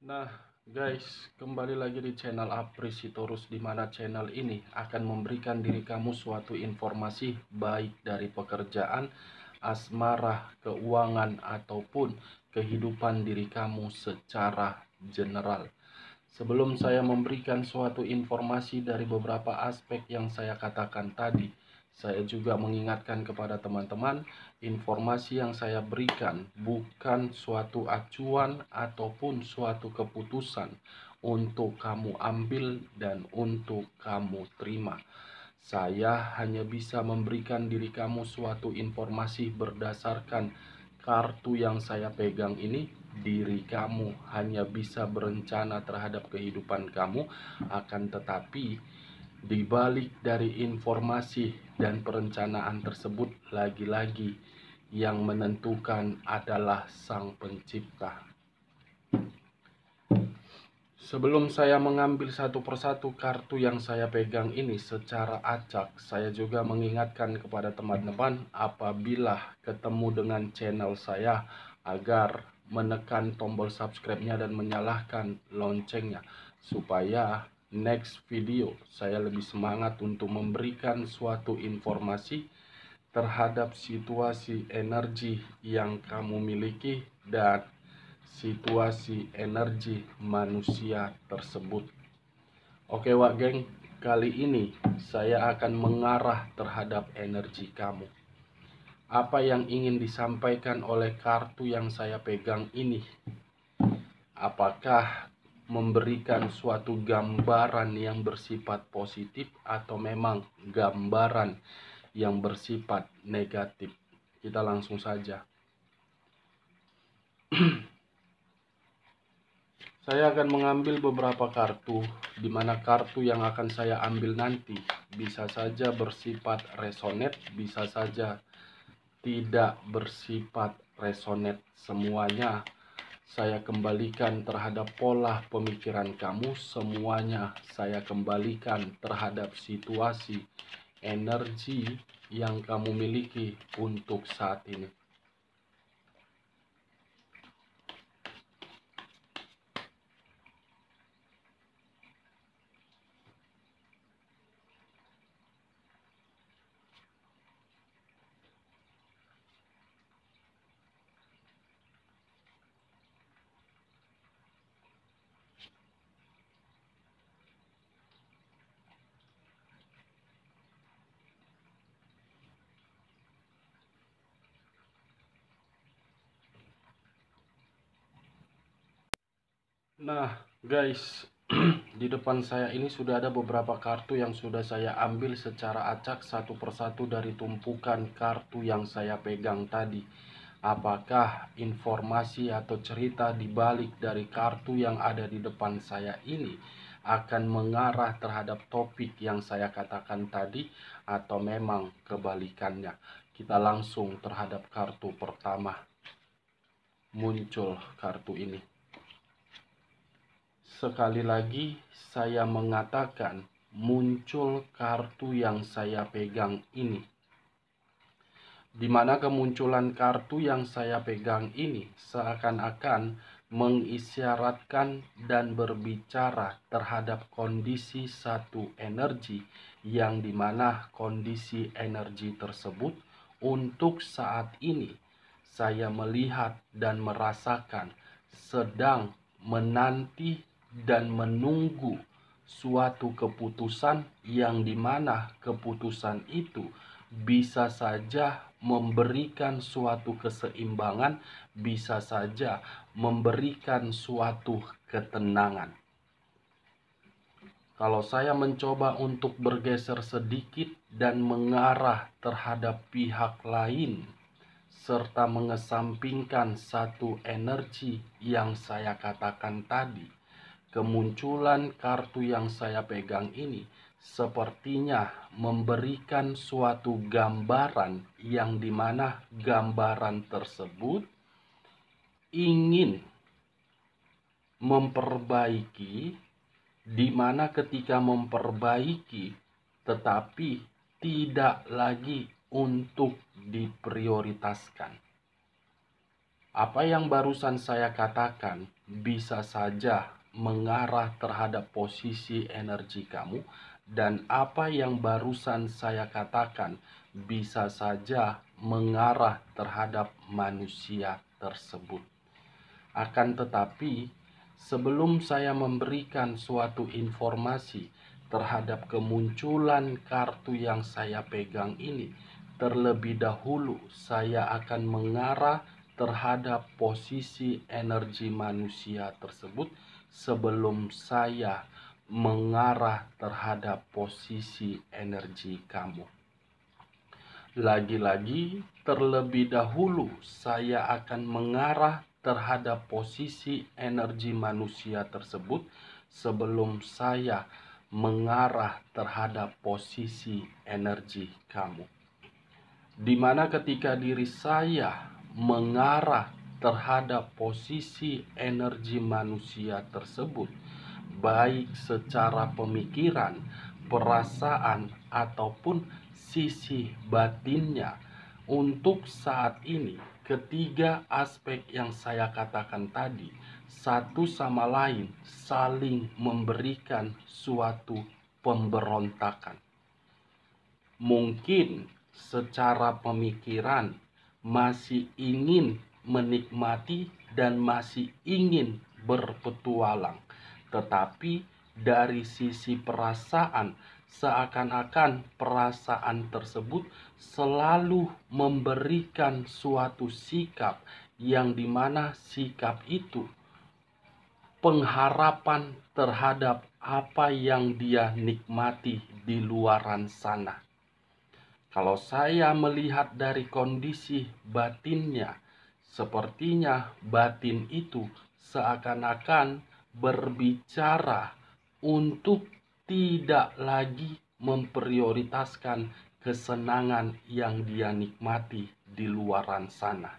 Nah, guys, kembali lagi di channel Apresitorus, di mana channel ini akan memberikan diri kamu suatu informasi baik dari pekerjaan, asmara, keuangan, ataupun kehidupan diri kamu secara general. Sebelum saya memberikan suatu informasi dari beberapa aspek yang saya katakan tadi, saya juga mengingatkan kepada teman-teman, informasi yang saya berikan bukan suatu acuan ataupun suatu keputusan untuk kamu ambil dan untuk kamu terima. Saya hanya bisa memberikan diri kamu suatu informasi berdasarkan kartu yang saya pegang ini. Diri kamu hanya bisa berencana terhadap kehidupan kamu, akan tetapi di balik dari informasi dan perencanaan tersebut, lagi-lagi yang menentukan adalah Sang Pencipta. Sebelum saya mengambil satu persatu kartu yang saya pegang ini secara acak, saya juga mengingatkan kepada teman-teman apabila ketemu dengan channel saya agar menekan tombol subscribe-nya dan menyalakan loncengnya, supaya next video saya lebih semangat untuk memberikan suatu informasi terhadap situasi energi yang kamu miliki dan situasi energi manusia tersebut. Oke wak geng, kali ini saya akan mengarah terhadap energi kamu. Apa yang ingin disampaikan oleh kartu yang saya pegang ini? Apakah memberikan suatu gambaran yang bersifat positif atau memang gambaran yang bersifat negatif? Kita langsung saja. Saya akan mengambil beberapa kartu, di mana kartu yang akan saya ambil nanti bisa saja bersifat resonate, bisa saja tidak bersifat resonate. Semuanya saya kembalikan terhadap pola pemikiran kamu, semuanya saya kembalikan terhadap situasi energi yang kamu miliki untuk saat ini. Nah guys, di depan saya ini sudah ada beberapa kartu yang sudah saya ambil secara acak satu persatu dari tumpukan kartu yang saya pegang tadi. Apakah informasi atau cerita di balik dari kartu yang ada di depan saya ini akan mengarah terhadap topik yang saya katakan tadi, atau memang kebalikannya? Kita langsung terhadap kartu pertama. Muncul kartu ini. Sekali lagi saya mengatakan, muncul kartu yang saya pegang ini. Di mana kemunculan kartu yang saya pegang ini seakan-akan mengisyaratkan dan berbicara terhadap kondisi satu energi, yang dimana kondisi energi tersebut untuk saat ini saya melihat dan merasakan sedang menanti dan menunggu suatu keputusan, yang dimana keputusan itu bisa saja memberikan suatu keseimbangan, bisa saja memberikan suatu ketenangan. Kalau saya mencoba untuk bergeser sedikit dan mengarah terhadap pihak lain, serta mengesampingkan satu energi yang saya katakan tadi, kemunculan kartu yang saya pegang ini sepertinya memberikan suatu gambaran, yang dimana gambaran tersebut ingin memperbaiki, dimana ketika memperbaiki tetapi tidak lagi untuk diprioritaskan. Apa yang barusan saya katakan bisa saja mengarah terhadap posisi energi kamu, dan apa yang barusan saya katakan bisa saja mengarah terhadap manusia tersebut. Akan tetapi, sebelum saya memberikan suatu informasi terhadap kemunculan kartu yang saya pegang ini, terlebih dahulu saya akan mengarah terhadap posisi energi manusia tersebut sebelum saya mengarah terhadap posisi energi kamu. Lagi-lagi, terlebih dahulu saya akan mengarah terhadap posisi energi manusia tersebut sebelum saya mengarah terhadap posisi energi kamu. Di mana ketika diri saya mengarah terhadap posisi energi manusia tersebut, baik secara pemikiran, perasaan, ataupun sisi batinnya, untuk saat ini ketiga aspek yang saya katakan tadi satu sama lain saling memberikan suatu pemberontakan. Mungkin secara pemikiran masih ingin menikmati dan masih ingin berpetualang, tetapi dari sisi perasaan seakan-akan perasaan tersebut selalu memberikan suatu sikap yang dimana sikap itu pengharapan terhadap apa yang dia nikmati di luaran sana. Kalau saya melihat dari kondisi batinnya, sepertinya batin itu seakan-akan berbicara untuk tidak lagi memprioritaskan kesenangan yang dia nikmati di luaran sana.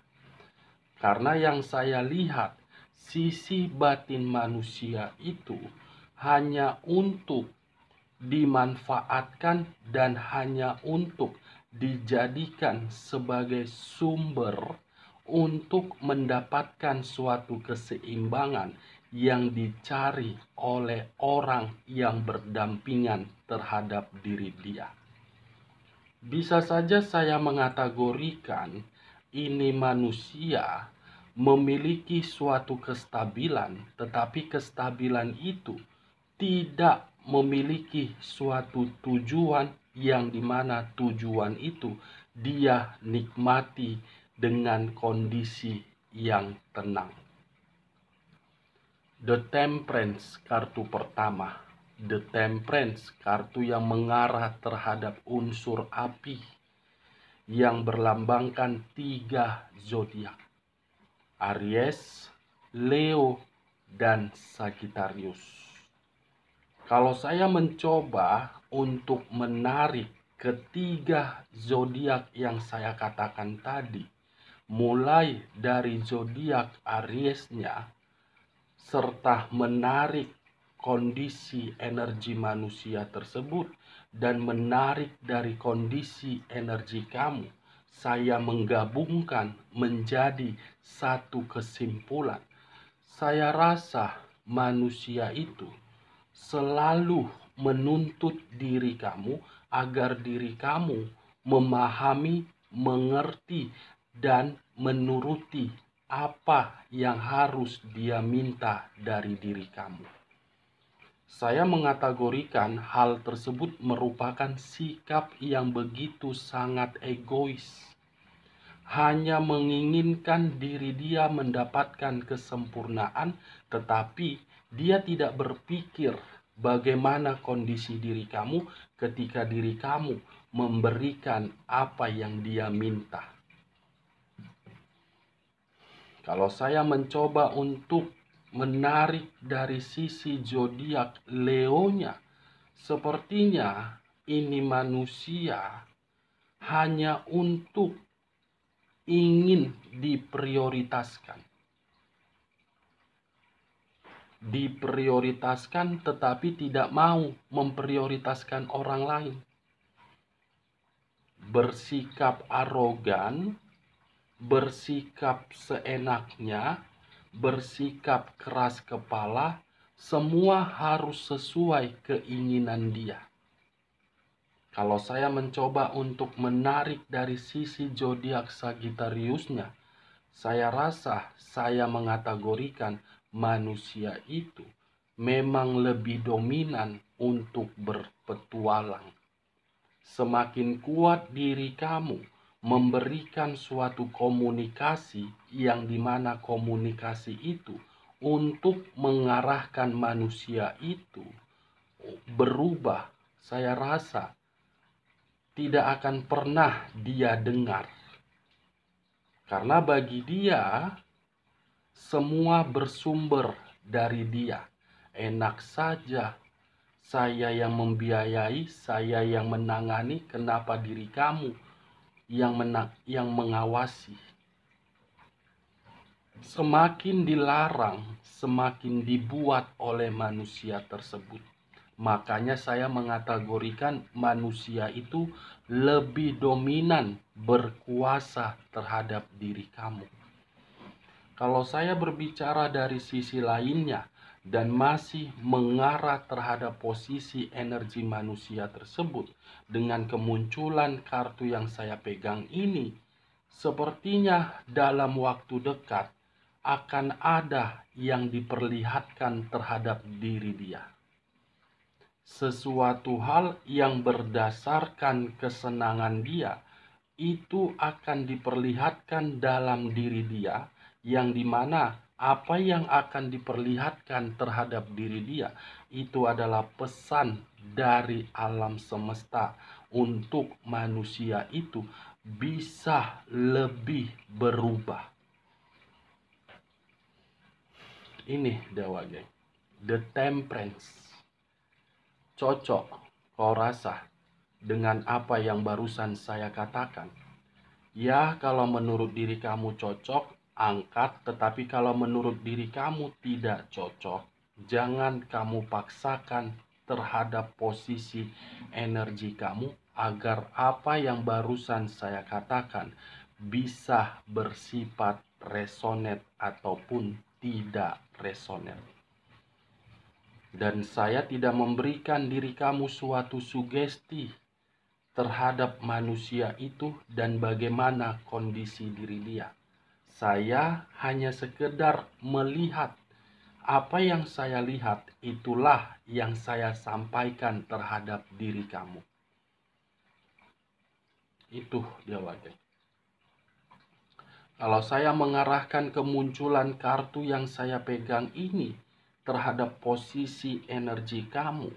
Karena yang saya lihat, sisi batin manusia itu hanya untuk dimanfaatkan dan hanya untuk dijadikan sebagai sumber untuk mendapatkan suatu keseimbangan yang dicari oleh orang yang berdampingan terhadap diri dia. Bisa saja saya mengategorikan ini manusia memiliki suatu kestabilan, tetapi kestabilan itu tidak memiliki suatu tujuan yang dimana tujuan itu dia nikmati dengan kondisi yang tenang. The Temperance kartu pertama. The Temperance kartu yang mengarah terhadap unsur api yang berlambangkan 3 zodiak: Aries, Leo, dan Sagittarius. Kalau saya mencoba untuk menarik ketiga zodiak yang saya katakan tadi, mulai dari zodiak Ariesnya, serta menarik kondisi energi manusia tersebut, dan menarik dari kondisi energi kamu, saya menggabungkan menjadi satu kesimpulan. Saya rasa manusia itu selalu menuntut diri kamu agar diri kamu memahami, mengerti, dan menuruti apa yang harus dia minta dari diri kamu. Saya mengategorikan hal tersebut merupakan sikap yang begitu sangat egois. Hanya menginginkan diri dia mendapatkan kesempurnaan, tetapi dia tidak berpikir bagaimana kondisi diri kamu ketika diri kamu memberikan apa yang dia minta. Kalau saya mencoba untuk menarik dari sisi zodiak Leonya, sepertinya ini manusia hanya untuk ingin diprioritaskan. Diprioritaskan tetapi tidak mau memprioritaskan orang lain. Bersikap arogan, bersikap seenaknya, bersikap keras kepala, semua harus sesuai keinginan dia. Kalau saya mencoba untuk menarik dari sisi zodiak Sagittariusnya, saya rasa saya mengategorikan manusia itu memang lebih dominan untuk berpetualang. Semakin kuat diri kamu memberikan suatu komunikasi yang dimana komunikasi itu untuk mengarahkan manusia itu berubah, saya rasa tidak akan pernah dia dengar. Karena bagi dia, semua bersumber dari dia. Enak saja saya yang membiayai, saya yang menangani, kenapa diri kamu yang mengawasi? Semakin dilarang, semakin dibuat oleh manusia tersebut. Makanya saya mengategorikan manusia itu lebih dominan berkuasa terhadap diri kamu. Kalau saya berbicara dari sisi lainnya dan masih mengarah terhadap posisi energi manusia tersebut dengan kemunculan kartu yang saya pegang ini, sepertinya dalam waktu dekat akan ada yang diperlihatkan terhadap diri dia. Sesuatu hal yang berdasarkan kesenangan dia itu akan diperlihatkan dalam diri dia, yang dimana apa yang akan diperlihatkan terhadap diri dia itu adalah pesan dari alam semesta untuk manusia itu bisa lebih berubah. Ini Dewa Geng, The Temperance. Cocok kau rasa dengan apa yang barusan saya katakan? Ya, kalau menurut diri kamu cocok, angkat. Tetapi kalau menurut diri kamu tidak cocok, jangan kamu paksakan terhadap posisi energi kamu agar apa yang barusan saya katakan bisa bersifat resonate ataupun tidak resonate. Dan saya tidak memberikan diri kamu suatu sugesti terhadap manusia itu dan bagaimana kondisi diri dia. Saya hanya sekedar melihat apa yang saya lihat, itulah yang saya sampaikan terhadap diri kamu. Itu dia Geng. Kalau saya mengarahkan kemunculan kartu yang saya pegang ini terhadap posisi energi kamu,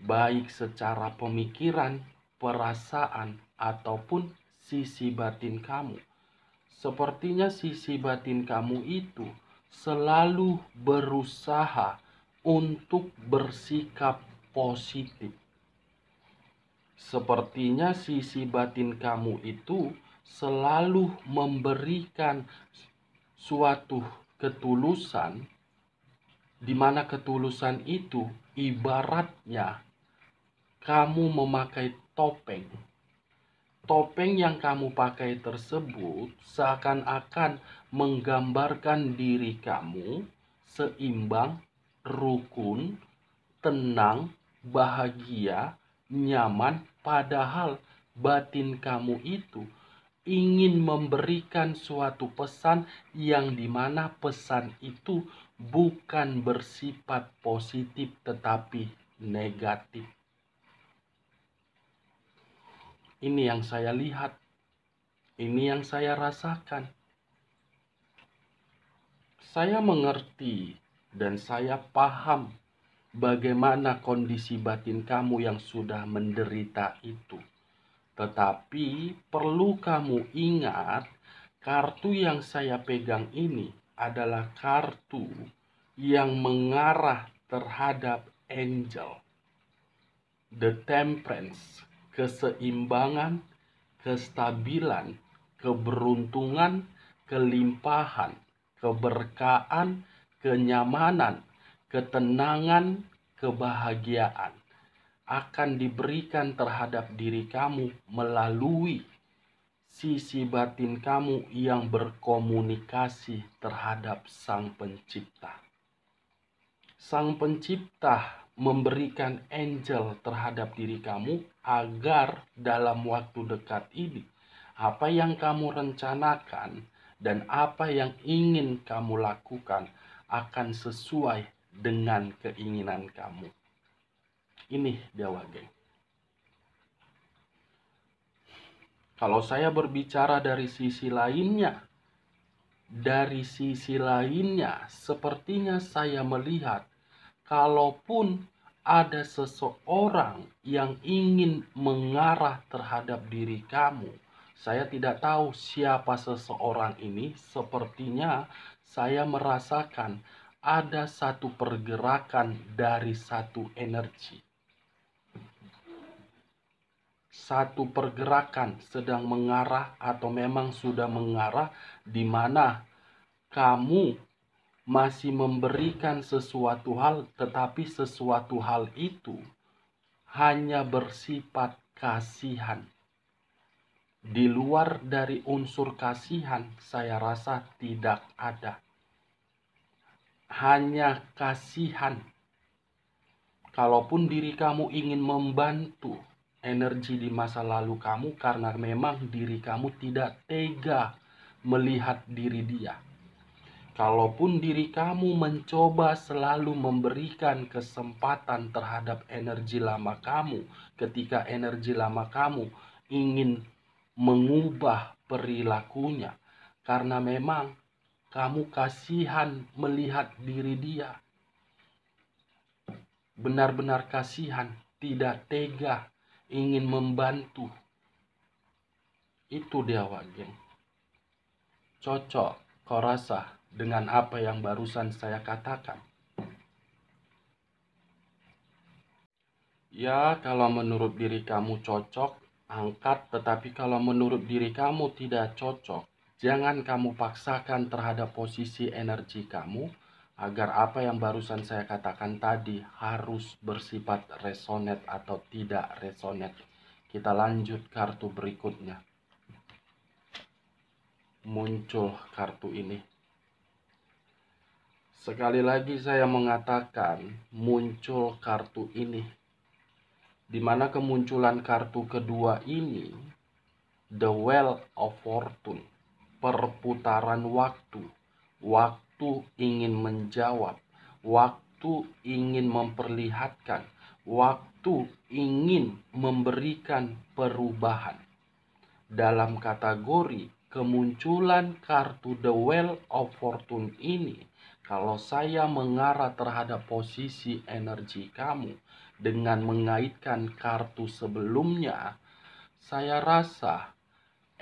baik secara pemikiran, perasaan, ataupun sisi batin kamu. Sepertinya sisi batin kamu itu selalu berusaha untuk bersikap positif. Sepertinya sisi batin kamu itu selalu memberikan suatu ketulusan, di mana ketulusan itu ibaratnya kamu memakai topeng. Topeng yang kamu pakai tersebut seakan-akan menggambarkan diri kamu seimbang, rukun, tenang, bahagia, nyaman. Padahal batin kamu itu ingin memberikan suatu pesan yang dimana pesan itu bukan bersifat positif tetapi negatif. Ini yang saya lihat, ini yang saya rasakan. Saya mengerti dan saya paham bagaimana kondisi batin kamu yang sudah menderita itu. Tetapi perlu kamu ingat, kartu yang saya pegang ini adalah kartu yang mengarah terhadap angel, The Temperance. Keseimbangan, kestabilan, keberuntungan, kelimpahan, keberkahan, kenyamanan, ketenangan, kebahagiaan akan diberikan terhadap diri kamu melalui sisi batin kamu yang berkomunikasi terhadap Sang Pencipta. Sang Pencipta memberikan angel terhadap diri kamu agar dalam waktu dekat ini apa yang kamu rencanakan dan apa yang ingin kamu lakukan akan sesuai dengan keinginan kamu. Ini Dewa Geng. Kalau saya berbicara dari sisi lainnya, sepertinya saya melihat kalaupun ada seseorang yang ingin mengarah terhadap diri kamu, saya tidak tahu siapa seseorang ini. Sepertinya saya merasakan ada satu pergerakan dari satu energi. Satu pergerakan sedang mengarah atau memang sudah mengarah, di mana kamu masih memberikan sesuatu hal, tetapi sesuatu hal itu hanya bersifat kasihan. Di luar dari unsur kasihan, saya rasa tidak ada. Hanya kasihan. Kalaupun diri kamu ingin membantu energi di masa lalu kamu, karena memang diri kamu tidak tega melihat diri dia. Kalaupun diri kamu mencoba selalu memberikan kesempatan terhadap energi lama kamu, ketika energi lama kamu ingin mengubah perilakunya, karena memang kamu kasihan melihat diri dia. Benar-benar kasihan, tidak tega, ingin membantu. Itu Dewa Geng. Cocok kau rasa dengan apa yang barusan saya katakan? Ya, kalau menurut diri kamu cocok, angkat. Tetapi kalau menurut diri kamu tidak cocok, jangan kamu paksakan terhadap posisi energi kamu, agar apa yang barusan saya katakan tadi harus bersifat resonate atau tidak resonate. Kita lanjut kartu berikutnya. Muncul kartu ini. Sekali lagi saya mengatakan muncul kartu ini. Di mana kemunculan kartu kedua ini, The Wheel of Fortune, perputaran waktu. Waktu ingin menjawab, waktu ingin memperlihatkan, waktu ingin memberikan perubahan. Dalam kategori kemunculan kartu The Wheel of Fortune ini, kalau saya mengarah terhadap posisi energi kamu dengan mengaitkan kartu sebelumnya, saya rasa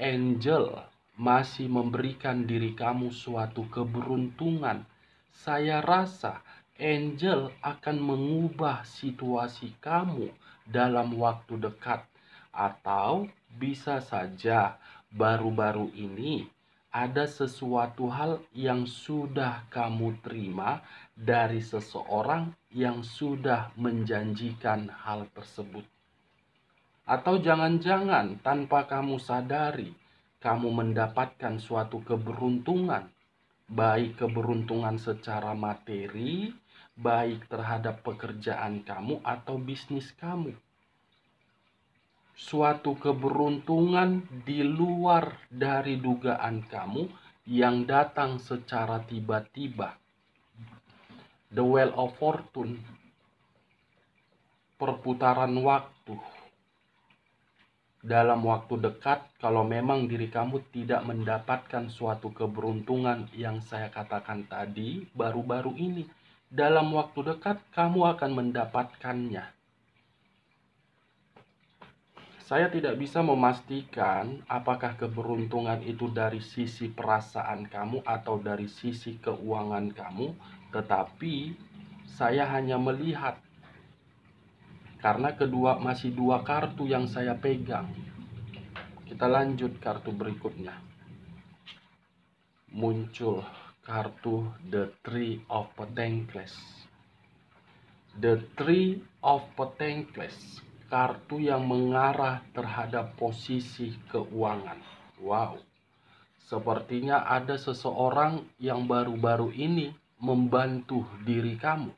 angel masih memberikan diri kamu suatu keberuntungan. Saya rasa angel akan mengubah situasi kamu dalam waktu dekat. Atau bisa saja baru-baru ini ada sesuatu hal yang sudah kamu terima dari seseorang yang sudah menjanjikan hal tersebut. Atau jangan-jangan tanpa kamu sadari, kamu mendapatkan suatu keberuntungan, baik keberuntungan secara materi, baik terhadap pekerjaan kamu atau bisnis kamu. Suatu keberuntungan di luar dari dugaan kamu yang datang secara tiba-tiba. The Wheel of Fortune, perputaran waktu. Dalam waktu dekat, kalau memang diri kamu tidak mendapatkan suatu keberuntungan yang saya katakan tadi, baru-baru ini, dalam waktu dekat kamu akan mendapatkannya. Saya tidak bisa memastikan apakah keberuntungan itu dari sisi perasaan kamu atau dari sisi keuangan kamu, tetapi saya hanya melihat karena masih dua kartu yang saya pegang. Kita lanjut kartu berikutnya. Muncul kartu The Three of Pentacles. The Three of Pentacles, kartu yang mengarah terhadap posisi keuangan. Wow, sepertinya ada seseorang yang baru-baru ini membantu diri kamu.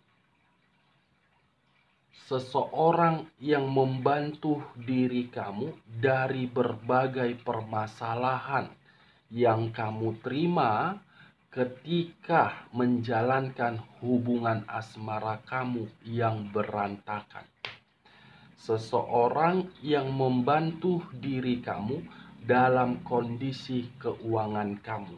Seseorang yang membantu diri kamu dari berbagai permasalahan yang kamu terima ketika menjalankan hubungan asmara kamu yang berantakan. Seseorang yang membantu diri kamu dalam kondisi keuangan kamu.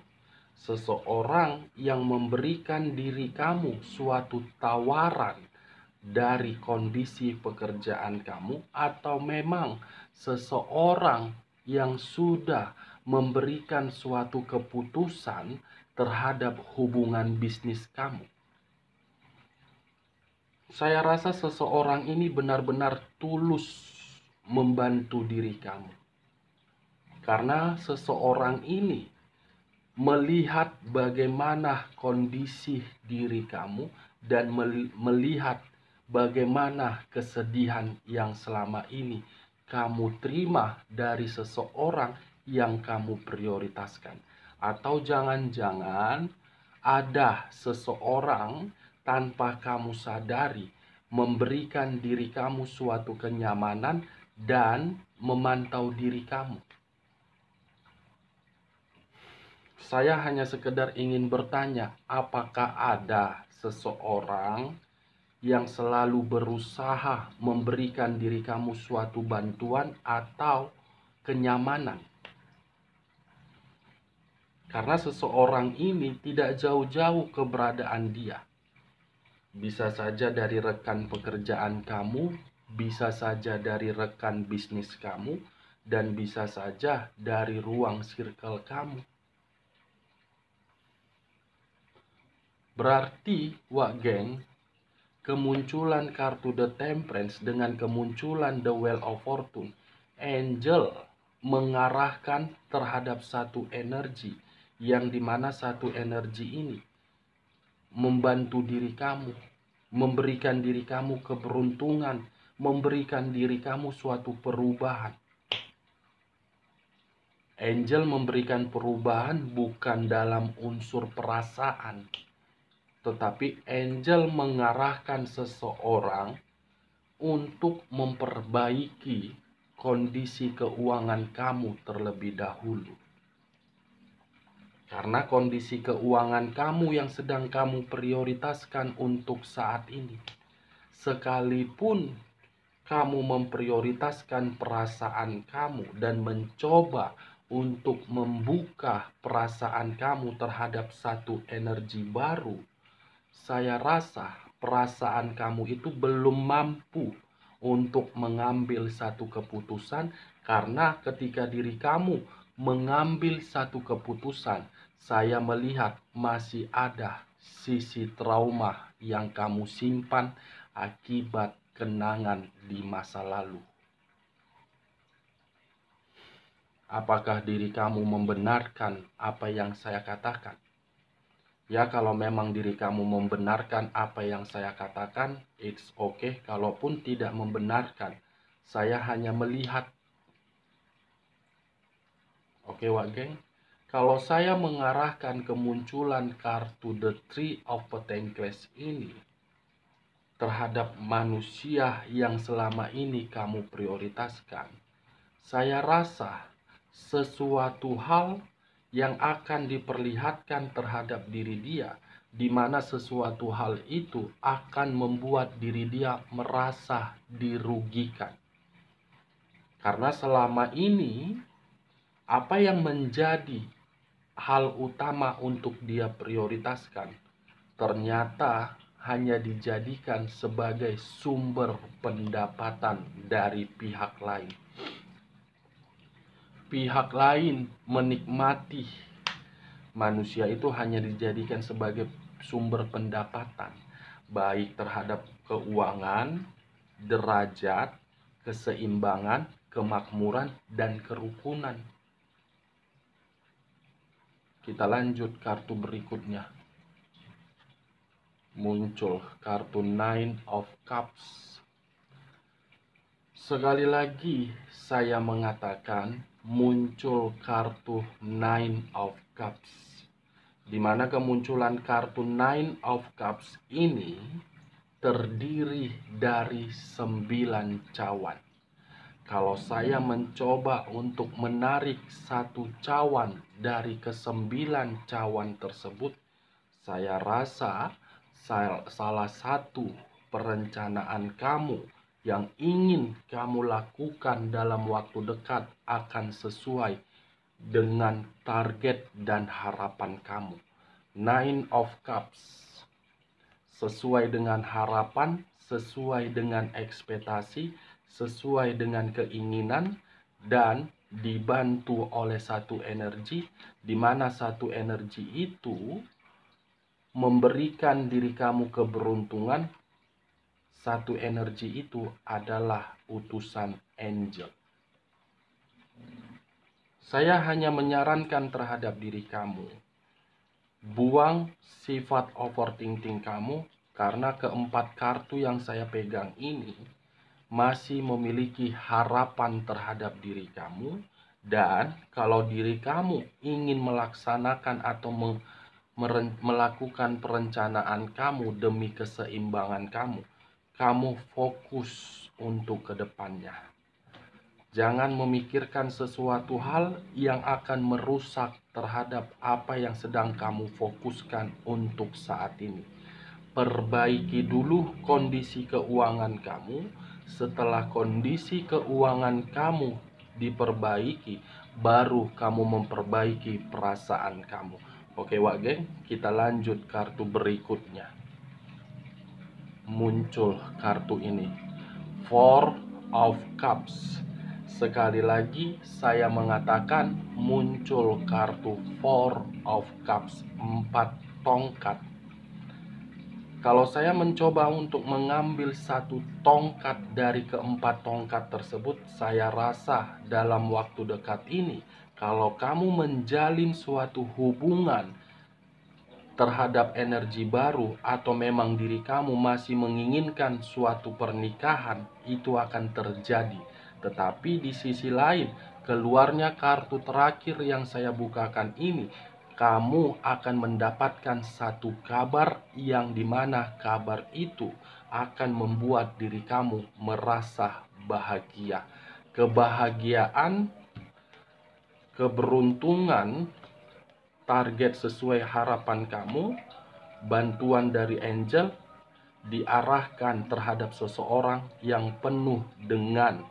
Seseorang yang memberikan diri kamu suatu tawaran dari kondisi pekerjaan kamu, atau memang seseorang yang sudah memberikan suatu keputusan terhadap hubungan bisnis kamu. Saya rasa seseorang ini benar-benar tulus membantu diri kamu. Karena seseorang ini melihat bagaimana kondisi diri kamu dan melihat bagaimana kesedihan yang selama ini kamu terima dari seseorang yang kamu prioritaskan. Atau jangan-jangan ada seseorang tanpa kamu sadari memberikan diri kamu suatu kenyamanan dan memantau diri kamu. Saya hanya sekedar ingin bertanya, apakah ada seseorang yang selalu berusaha memberikan diri kamu suatu bantuan atau kenyamanan? Karena seseorang ini tidak jauh-jauh keberadaan dia. Bisa saja dari rekan pekerjaan kamu, bisa saja dari rekan bisnis kamu, dan bisa saja dari ruang circle kamu. Berarti, Wak Geng, kemunculan kartu The Temperance dengan kemunculan The Wheel of Fortune, Angel mengarahkan terhadap satu energi, yang dimana satu energi ini membantu diri kamu, memberikan diri kamu keberuntungan, memberikan diri kamu suatu perubahan. Angel memberikan perubahan bukan dalam unsur perasaan, tetapi angel mengarahkan seseorang untuk memperbaiki kondisi keuangan kamu terlebih dahulu. Karena kondisi keuangan kamu yang sedang kamu prioritaskan untuk saat ini. Sekalipun kamu memprioritaskan perasaan kamu dan mencoba untuk membuka perasaan kamu terhadap satu energi baru, saya rasa perasaan kamu itu belum mampu untuk mengambil satu keputusan, karena ketika diri kamu mengambil satu keputusan, saya melihat masih ada sisi trauma yang kamu simpan akibat kenangan di masa lalu. Apakah diri kamu membenarkan apa yang saya katakan? Ya, kalau memang diri kamu membenarkan apa yang saya katakan, it's okay. Kalaupun tidak membenarkan, saya hanya melihat. Oke, Wak Geng. Kalau saya mengarahkan kemunculan kartu The Three of Pentacles ini terhadap manusia yang selama ini kamu prioritaskan, saya rasa sesuatu hal yang akan diperlihatkan terhadap diri dia, di mana sesuatu hal itu akan membuat diri dia merasa dirugikan. Karena selama ini, apa yang menjadi hal utama untuk dia prioritaskan ternyata hanya dijadikan sebagai sumber pendapatan dari pihak lain. Pihak lain menikmati manusia itu hanya dijadikan sebagai sumber pendapatan, baik terhadap keuangan, derajat, keseimbangan, kemakmuran, dan kerukunan. Kita lanjut kartu berikutnya. Muncul kartu Nine of Cups. Sekali lagi saya mengatakan, muncul kartu Nine of Cups. Dimana kemunculan kartu Nine of Cups ini terdiri dari 9 cawan. Kalau saya mencoba untuk menarik satu cawan dari ke-9 cawan tersebut, saya rasa salah satu perencanaan kamu yang ingin kamu lakukan dalam waktu dekat akan sesuai dengan target dan harapan kamu. Nine of Cups sesuai dengan harapan, sesuai dengan ekspektasi, sesuai dengan keinginan, dan dibantu oleh satu energi, di mana satu energi itu memberikan diri kamu keberuntungan. Satu energi itu adalah utusan angel. Saya hanya menyarankan terhadap diri kamu, buang sifat overthinking kamu, karena keempat kartu yang saya pegang ini masih memiliki harapan terhadap diri kamu. Dan kalau diri kamu ingin melaksanakan atau melakukan perencanaan kamu demi keseimbangan kamu, kamu fokus untuk kedepannya. Jangan memikirkan sesuatu hal yang akan merusak terhadap apa yang sedang kamu fokuskan untuk saat ini. Perbaiki dulu kondisi keuangan kamu. Setelah kondisi keuangan kamu diperbaiki, baru kamu memperbaiki perasaan kamu. Oke Wak Geng, kita lanjut kartu berikutnya. Muncul kartu ini, Four of Cups. Sekali lagi saya mengatakan muncul kartu Four of Cups, 4 tongkat. Kalau saya mencoba untuk mengambil satu tongkat dari keempat tongkat tersebut, saya rasa dalam waktu dekat ini, kalau kamu menjalin suatu hubungan terhadap energi baru, atau memang diri kamu masih menginginkan suatu pernikahan, itu akan terjadi. Tetapi di sisi lain, keluarnya kartu terakhir yang saya bukakan ini, kamu akan mendapatkan satu kabar yang dimana kabar itu akan membuat diri kamu merasa bahagia. Kebahagiaan, keberuntungan, target sesuai harapan kamu, bantuan dari angel diarahkan terhadap seseorang yang penuh dengan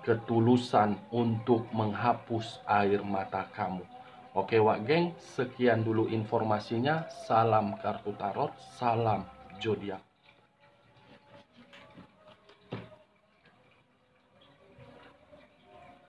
ketulusan untuk menghapus air mata kamu. Oke Wak Geng, sekian dulu informasinya. Salam kartu tarot, salam zodiak.